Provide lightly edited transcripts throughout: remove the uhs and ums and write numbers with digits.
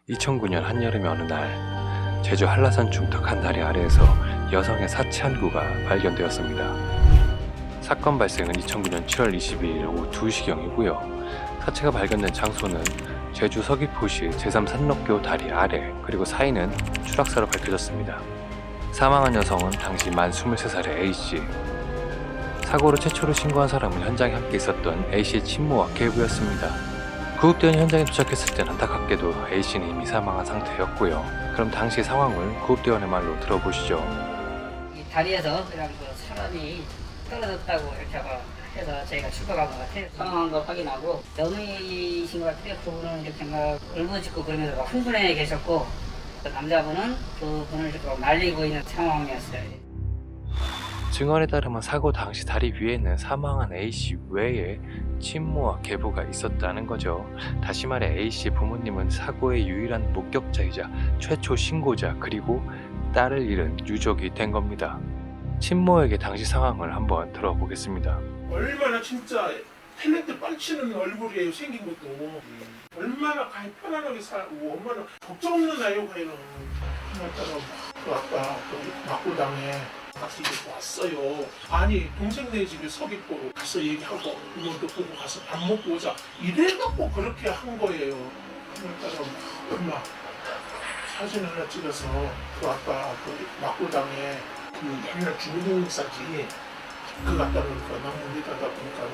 2009년 한여름의 어느 날, 제주 한라산 중턱 한 다리 아래에서 여성의 사체 한 구가 발견되었습니다. 사건 발생은 2009년 7월 22일 오후 2시경이고요. 사체가 발견된 장소는 제주 서귀포시 제3산록교 다리 아래, 그리고 사인은 추락사로 밝혀졌습니다. 사망한 여성은 당시 만 23살의 A씨. 사고를 최초로 신고한 사람은 현장에 함께 있었던 A씨의 친모와 계부였습니다. 구급대원이 현장에 도착했을 땐 안타깝게도 A씨는 이미 사망한 상태였고요. 그럼 당시 상황을 구급대원의 말로 들어보시죠. 이 다리에서 그냥 그 사람이 떨어졌다고 이렇게 해서 저희가 출동한 것 같아요. 사망한 거 확인하고 여성이신 것 같아요. 그분은 이렇게 막 울부짖고 그러면서 막 흥분해 계셨고, 그 남자분은 그분을 이렇게 막 날리고 있는 상황이었어요. 증언에 따르면 사고 당시 다리 위에는 사망한 A씨 외에 친모와 계부가 있었다는 거죠. 다시 말해 A씨의 부모님은 사고의 유일한 목격자이자 최초 신고자, 그리고 딸을 잃은 유족이 된 겁니다. 친모에게 당시 상황을 한번 들어보겠습니다. 얼마나 진짜 탤런트 빵치는 얼굴이에요. 생긴 것도 얼마나 가히 편안하게 살고 얼마나 걱정 없는 아이요. 가히는 그날따라 그 아까 그 막고당에 같이 이렇게 왔어요. 아니 동생네 집에 서귀포로 가서 얘기하고 이것도 보고 가서 밥 먹고 오자 이래갖고 그렇게 한 거예요. 그날따라 엄마 사진 하나 찍어서 그 아까 그 막고당에 그 옛날 주민등록 사지 그 갖다 놓으니까 나무 위에다가 보니까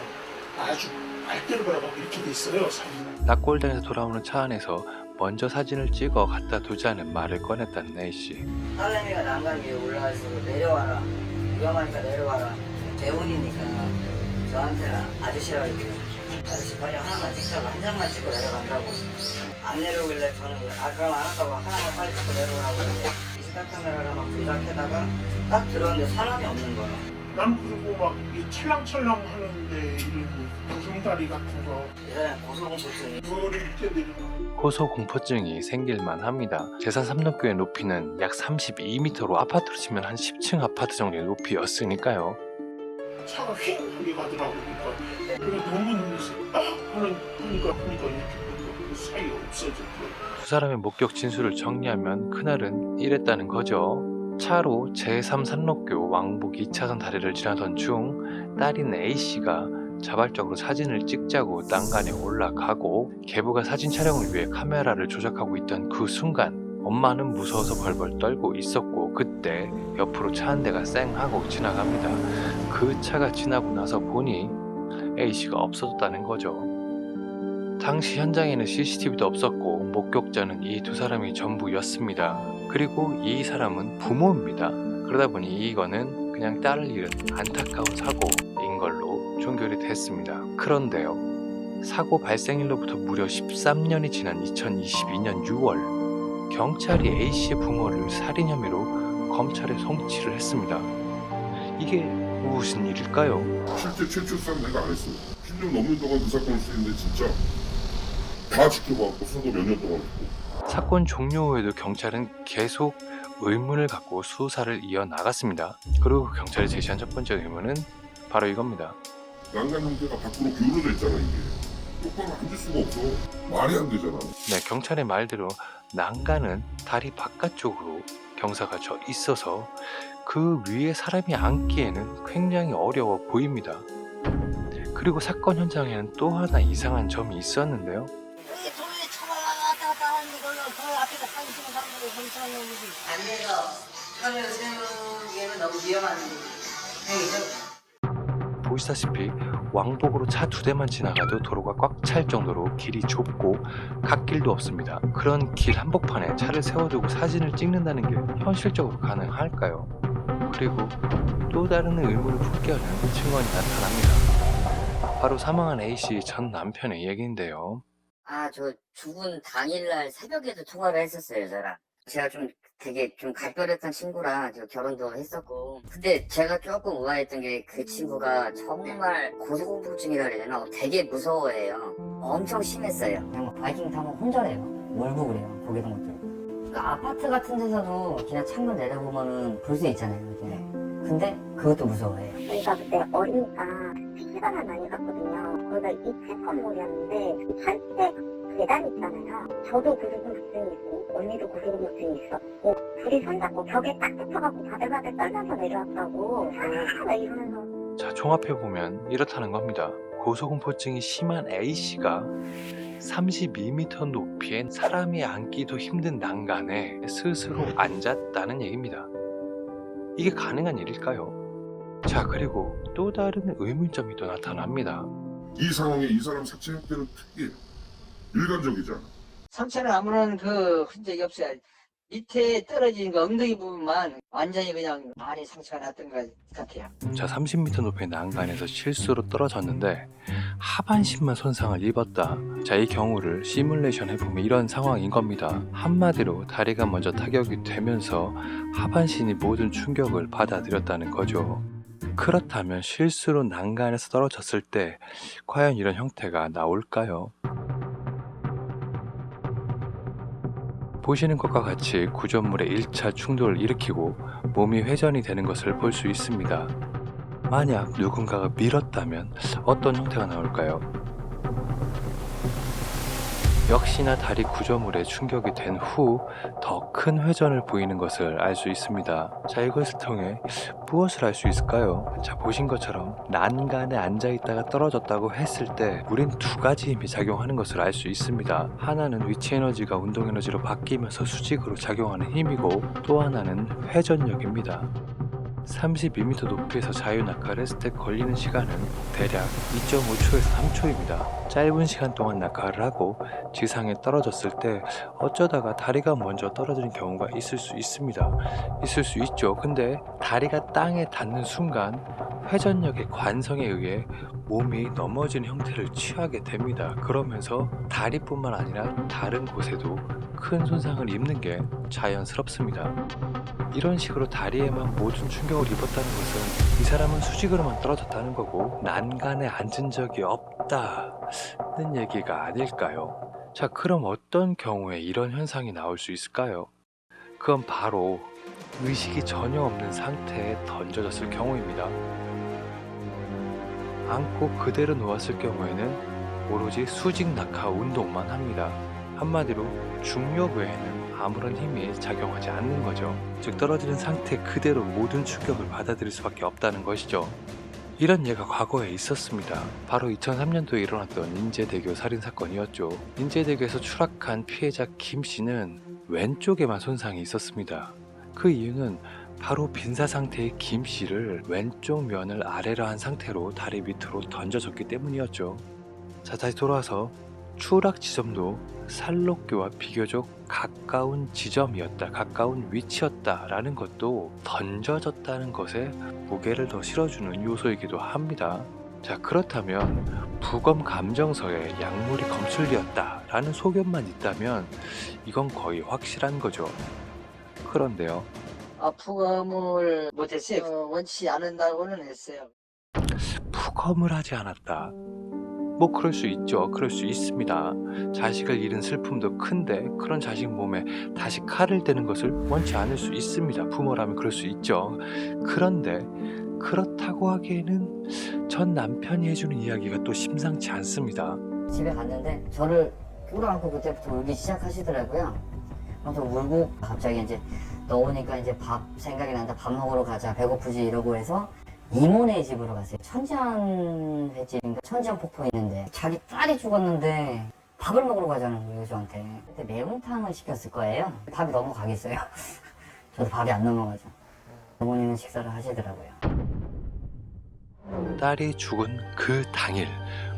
아주 알대로 바라보고 이렇게 돼 있어요. 사진은. 낙골당에서 돌아오는 차 안에서 먼저 사진을 찍어 갖다 두자는 말을 꺼냈다는 A씨. 딸내미가 난간 위에 올라가서 내려와라, 위험하니까 내려와라, 대원이니까 저한테는 아저씨라고 이렇게 아저씨 빨리 하나만 찍자고 한 장만 찍고 내려간다고. 안 내려오길래 저는 그럼 알았다고 하나만 빨리 찍고 내려오라고 했는데 디지털 카메라를 막 조작해다가 딱 들어왔는데 사람이 없는 거예요. 난 그리고 막 이 찰랑찰랑 하는데 이런 구름다리 같은 거 이 사람이 고소공포증이 그거를 이렇게 내리면 고소공포증이 생길만 합니다. 제3산록교의 높이는 약 32m로 아파트로 치면 한 10층 아파트 정도의 높이였으니까요. 차가 휙 하게 가더라고. 그러니까 그리고 너무 놀랐어. 하니까 이렇게 그 사이가 없어졌고. 두 사람의 목격 진술을 정리하면 그날은 이랬다는 거죠. 차로 제3산록교 왕복 2차선 다리를 지나던 중 딸인 A씨가 자발적으로 사진을 찍자고 난간에 올라가고 계부가 사진 촬영을 위해 카메라를 조작하고 있던 그 순간 엄마는 무서워서 벌벌 떨고 있었고, 그때 옆으로 차 한 대가 쌩 하고 지나갑니다. 그 차가 지나고 나서 보니 A씨가 없어졌다는 거죠. 당시 현장에는 CCTV도 없었고 목격자는 이 두 사람이 전부였습니다. 그리고 이 사람은 부모입니다. 그러다 보니 이거는 그냥 딸을 잃은 안타까운 사고인 걸로 종결이 됐습니다. 그런데요, 사고 발생일로부터 무려 13년이 지난 2022년 6월 경찰이 A씨의 부모를 살인 혐의로 검찰에 송치를 했습니다. 이게 무슨 일일까요? 실제 최초 수사는 내가 안 했어. 10년 넘는 동안 그 사건을 수했는데 진짜 다 지켜봤고 수도 몇 년 동안 했고. 사건 종료 후에도 경찰은 계속 의문을 갖고 수사를 이어나갔습니다. 그리고 경찰이 제시한 첫 번째 의문은 바로 이겁니다. 난간 형태가 밖으로 기울어져 있잖아 이게. 똑바로 앉을 수가 없어. 말이 안 되잖아. 네, 경찰의 말대로 난간은 다리 바깥쪽으로 경사가 져 있어서 그 위에 사람이 앉기에는 굉장히 어려워 보입니다. 그리고 사건 현장에는 또 하나 이상한 점이 있었는데요. 이게 도로에 차가 왔다 갔다 하는 걸로 그 앞에다 당신은 사람들이 경찰이 오지. 안 돼요. 차를 세우기에는 너무 위험한 행위죠. 보시다시피 왕복으로 차 두 대만 지나가도 도로가 꽉 찰 정도로 길이 좁고 갓길도 없습니다. 그런 길 한복판에 차를 세워두고 사진을 찍는다는 게 현실적으로 가능할까요? 그리고 또 다른 의문을 품게 하는 증언이 나타납니다. 바로 사망한 A씨 전 남편의 얘기인데요. 저 죽은 당일날 새벽에도 통화를 했었어요, 저랑. 제가 좀 되게 좀 각별했던 친구라 저 결혼도 했었고. 근데 제가 조금 의아했던 게 그 친구가 정말 고소공포증이라 그래야 되나? 되게 무서워해요. 엄청 심했어요. 그냥 막 바이킹 타면 혼자래요. 몰고 그래요, 고개도 못 들고. 그러니까 아파트 같은 데서도 그냥 창문 내다보면은 볼 수 있잖아요, 이렇게. 근데 그것도 무서워해요. 저희가 그때 어리니까 택시가만 많이 갔거든요. 거기가 2채 건물이었는데 8대 계단 있잖아요. 저도 그 부분 걱정이 있어요. 있었고 둘이 손잡고 벽에 딱 붙어갖고 바들바들 떨면서 내려왔다고 막 이러면서. 자, 종합해보면 이렇다는 겁니다. 고소공포증이 심한 A씨가 32m 높이의 사람이 앉기도 힘든 난간에 스스로 앉았다는 얘기입니다. 이게 가능한 일일까요? 자, 그리고 또 다른 의문점이 또 나타납니다. 이 상황에 이 사람 사체 형태는 특이해요. 일반적이잖아. 상처는 아무런 그 흔적이 없어요. 밑에 떨어진 그 엉덩이 부분만 완전히 그냥 많이 상처가 났던 것 같아요. 자, 30m 높이의 난간에서 실수로 떨어졌는데 하반신만 손상을 입었다. 자, 이 경우를 시뮬레이션 해보면 이런 상황인 겁니다. 한마디로 다리가 먼저 타격이 되면서 하반신이 모든 충격을 받아들였다는 거죠. 그렇다면 실수로 난간에서 떨어졌을 때 과연 이런 형태가 나올까요? 보시는 것과 같이 구조물의 1차 충돌을 일으키고 몸이 회전이 되는 것을 볼 수 있습니다. 만약 누군가가 밀었다면 어떤 형태가 나올까요? 역시나 다리 구조물에 충격이 된 후 더 큰 회전을 보이는 것을 알 수 있습니다. 자, 이것을 통해 무엇을 알 수 있을까요? 자, 보신 것처럼 난간에 앉아있다가 떨어졌다고 했을 때 우린 두 가지 힘이 작용하는 것을 알 수 있습니다. 하나는 위치 에너지가 운동 에너지로 바뀌면서 수직으로 작용하는 힘이고 또 하나는 회전력입니다. 32m 높이에서 자유낙하를 했을 때 걸리는 시간은 대략 2.5초에서 3초입니다. 짧은 시간 동안 낙하를 하고 지상에 떨어졌을 때 어쩌다가 다리가 먼저 떨어지는 경우가 있을 수 있습니다. 있을 수 있죠. 근데 다리가 땅에 닿는 순간 회전력의 관성에 의해 몸이 넘어지는 형태를 취하게 됩니다. 그러면서 다리뿐만 아니라 다른 곳에도 큰 손상을 입는 게 자연스럽습니다. 이런 식으로 다리에만 모든 충격을 입었다는 것은 이 사람은 수직으로만 떨어졌다는 거고 난간에 앉은 적이 없다는 얘기가 아닐까요? 자, 그럼 어떤 경우에 이런 현상이 나올 수 있을까요? 그건 바로 의식이 전혀 없는 상태에 던져졌을 경우입니다. 안고 그대로 누웠을 경우에는 오로지 수직 낙하 운동만 합니다. 한마디로 중력 외에는 아무런 힘이 작용하지 않는 거죠. 즉 떨어지는 상태 그대로 모든 충격을 받아들일 수밖에 없다는 것이죠. 이런 예가 과거에 있었습니다. 바로 2003년도에 일어났던 인제대교 살인사건이었죠. 인제대교에서 추락한 피해자 김 씨는 왼쪽에만 손상이 있었습니다. 그 이유는 바로 빈사 상태의 김 씨를 왼쪽 면을 아래로 한 상태로 다리 밑으로 던져졌기 때문이었죠. 자, 다시 돌아와서 추락 지점도 살록교와 비교적 가까운 지점이었다, 가까운 위치였다라는 것도 던져졌다는 것에 무게를 더 실어주는 요소이기도 합니다. 자, 그렇다면 부검 감정서에 약물이 검출되었다라는 소견만 있다면 이건 거의 확실한 거죠. 그런데요. 부검을 못했어요. 원치 않는다고는 했어요. 부검을 하지 않았다. 뭐 그럴 수 있죠. 그럴 수 있습니다. 자식을 잃은 슬픔도 큰데 그런 자식 몸에 다시 칼을 대는 것을 원치 않을 수 있습니다. 부모라면 그럴 수 있죠. 그런데 그렇다고 하기에는 전 남편이 해주는 이야기가 또 심상치 않습니다. 집에 갔는데 저를 끌어안고 그때부터 울기 시작하시더라고요. 그래서 울고 갑자기 이제 넣으니까 이제 밥 생각이 난다. 밥 먹으러 가자. 배고프지 이러고 해서 이모네 집으로 갔어요. 천지연 횟집인가 천지연 폭포 있는데 자기 딸이 죽었는데 밥을 먹으러 가자는 거예요, 저한테. 그때 매운탕을 시켰을 거예요. 밥이 넘어가겠어요. 저도 밥이 안 넘어가죠. 어머니는 식사를 하시더라고요. 딸이 죽은 그 당일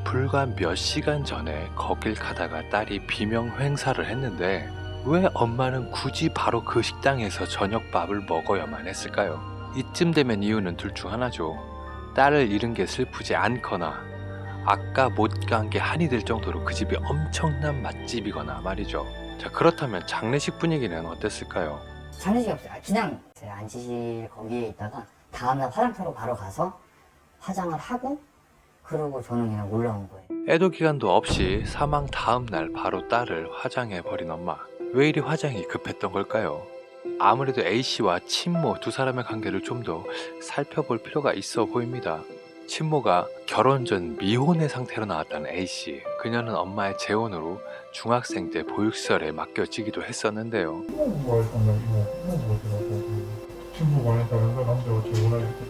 불과 몇 시간 전에 거길 가다가 딸이 비명 행사를 했는데 왜 엄마는 굳이 바로 그 식당에서 저녁밥을 먹어야만 했을까요? 이쯤 되면 이유는 둘 중 하나죠. 딸을 잃은 게 슬프지 않거나 아까 못 간 게 한이 될 정도로 그 집이 엄청난 맛집이거나 말이죠. 자, 그렇다면 장례식 분위기는 어땠을까요? 장례식이 없어요. 그냥 안치실 거기에 있다가 다음날 화장터로 바로 가서 화장을 하고 그러고 저는 그냥 올라온 거예요. 애도 기간도 없이 사망 다음날 바로 딸을 화장해 버린 엄마. 왜 이리 화장이 급했던 걸까요? 아무래도 A씨와 친모 두 사람의 관계를 좀 더 살펴볼 필요가 있어 보입니다. 친모가 결혼 전 미혼의 상태로 나왔다는 A씨. 그녀는 엄마의 재혼으로 중학생 때 보육시설에 맡겨지기도 했었는데요. 친구가 정말 뭐더라고. 친구가 다른 남자와 재혼하겠다.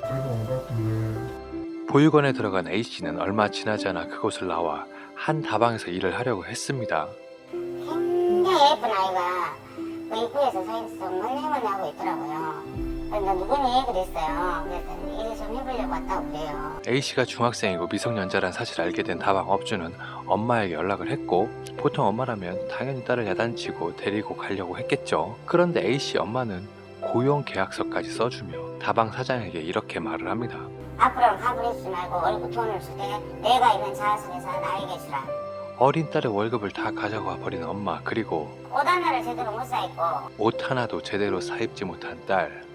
그래서 온 것 같은데. 보육원에 들어간 A씨는 얼마 지나지 않아 그곳을 나와 한 다방에서 일을 하려고 했습니다. 굉장히 예쁜 아이가 그 입구에서 서 있어서 멀리멀리 하고 있더라고요. 그래서 누구니? 그랬어요. 그래서 일을 좀 해보려고 왔다고 그래요. A씨가 중학생이고 미성년자란 사실을 알게 된 다방 업주는 엄마에게 연락을 했고, 보통 엄마라면 당연히 딸을 야단치고 데리고 가려고 했겠죠. 그런데 A씨 엄마는 고용 계약서까지 써주며 다방 사장에게 이렇게 말을 합니다. 앞으로는 가버리지 말고 얼굴 돈을 주되 내가 있는 자산에서 나에게 주라. 어린 딸의 월급을 다 가져가 버린 엄마, 그리고 옷 하나를 제대로 못 사입고 옷 하나도 제대로 사입지 못한 딸.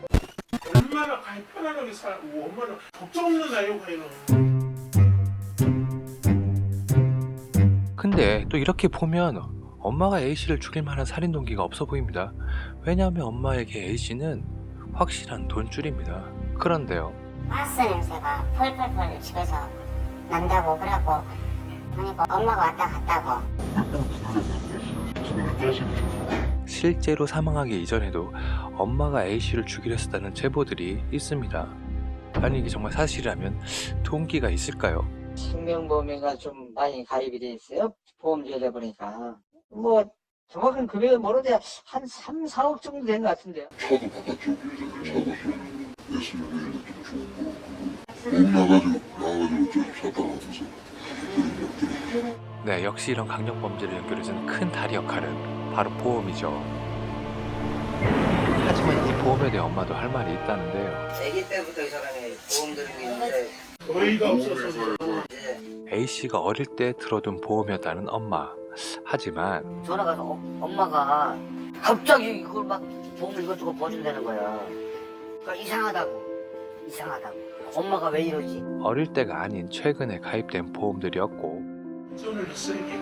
얼마나 가히 편안하게 살고 얼마나 걱정 없는 아이고 가이는. 근데 또 이렇게 보면 엄마가 A씨를 죽일 만한 살인 동기가 없어 보입니다. 왜냐하면 엄마에게 A씨는 확실한 돈줄입니다. 그런데요, 가스 냄새가 펄펄펄 집에서 난다고 그래갖고 보니까 엄마가 왔다 갔다고. 실제로 사망하기 이전에도 엄마가 A씨를 죽이려 했다는 제보들이 있습니다. 아니, 이게 정말 사실이라면 동기가 있을까요? 생명보험회가 좀 많이 가입이 돼 있어요. 보험제다 보니까. 뭐 정확한 금액은 모르는데 한 3, 4억 정도 된 것 같은데요. 차도 바꿨죠. 그래서 차도 SUV 이렇게 좋은 거 나가지고 차 따라가면서 네, 역시 이런 강력범죄를 연결해주는 큰 다리 역할은 바로 보험이죠. 하지만 이 보험에 대해 엄마도 할 말이 있다는데요. 아기 때부터 이 사람이 보험 들고 있는데 어이가 없어서. A씨가 어릴 때 들어둔 보험이었다는 엄마. 하지만 전화가 가서 엄마가 갑자기 이걸 막 보험을 이것저것 봐준다는 거야. 그러니까 이상하다고. 엄마가 왜 이러지? 어릴 때가 아닌 최근에 가입된 보험들이었고, 운전을 했으니까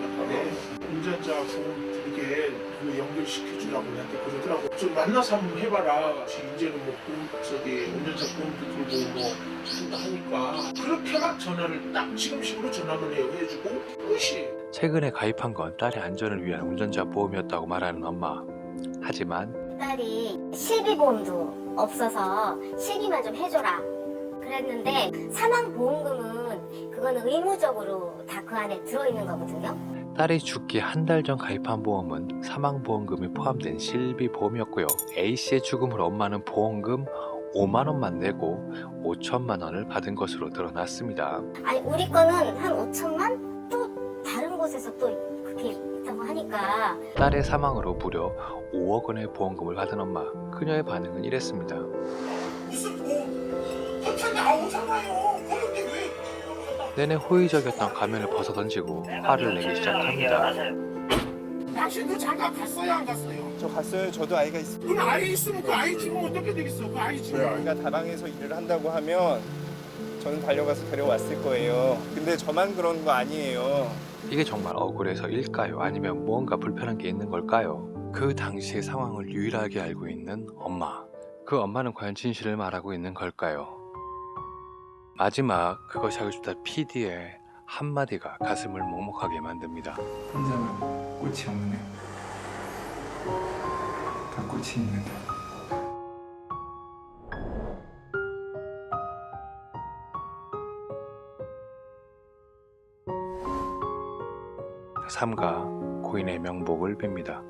운전자 보험 이렇게 연결시켜주라고 나한테 그러더라고. 좀 만나서 한번 해봐라. 이제는 뭐 저기 운전자 보험도 들고 뭐 한다 하니까 그렇게 막 전화를 딱 지금식으로 전화만 해주고 끝이. 최근에 가입한 건 딸의 안전을 위한 운전자 보험이었다고 말하는 엄마. 하지만 딸이 실비보험도 없어서 실비만 좀 해줘라 그랬는데 사망보험금은 그거는 의무적으로 다 그 안에 들어있는 거거든요. 딸이 죽기 한 달 전 가입한 보험은 사망보험금이 포함된 실비보험이었고요. A씨의 죽음으로 엄마는 보험금 5만 원만 내고 5천만 원을 받은 것으로 드러났습니다. 아니 우리 거는 한 5천만? 또 다른 곳에서 또 그렇게 있다고 하니까 딸의 사망으로 무려 5억 원의 보험금을 받은 엄마. 그녀의 반응은 이랬습니다. 무슨 보험? 한참 나오잖아요. 그런데 왜? 내내 호의적이었던 가면을 벗어던지고 화를 내기 시작합니다. 당신도 잠깐 갔어요 안 갔어요? 저 갔어요. 저도 아이가 있습니다. 그럼 아이 있으면 그 아이 지금 어떻게 되겠어? 그 아이 지금. 아이가 다방에서 일을 한다고 하면 저는 달려가서 데려왔을 거예요. 근데 저만 그런 거 아니에요. 이게 정말 억울해서일까요? 아니면 무언가 불편한 게 있는 걸까요? 그 당시의 상황을 유일하게 알고 있는 엄마. 그 엄마는 과연 진실을 말하고 있는 걸까요? 마지막 그것이 하고 싶다 PD의 한마디가 가슴을 먹먹하게 만듭니다. 혼자는 꽃이 없네. 다 꽃이 있는데. 삼가 고인의 명복을 빕니다.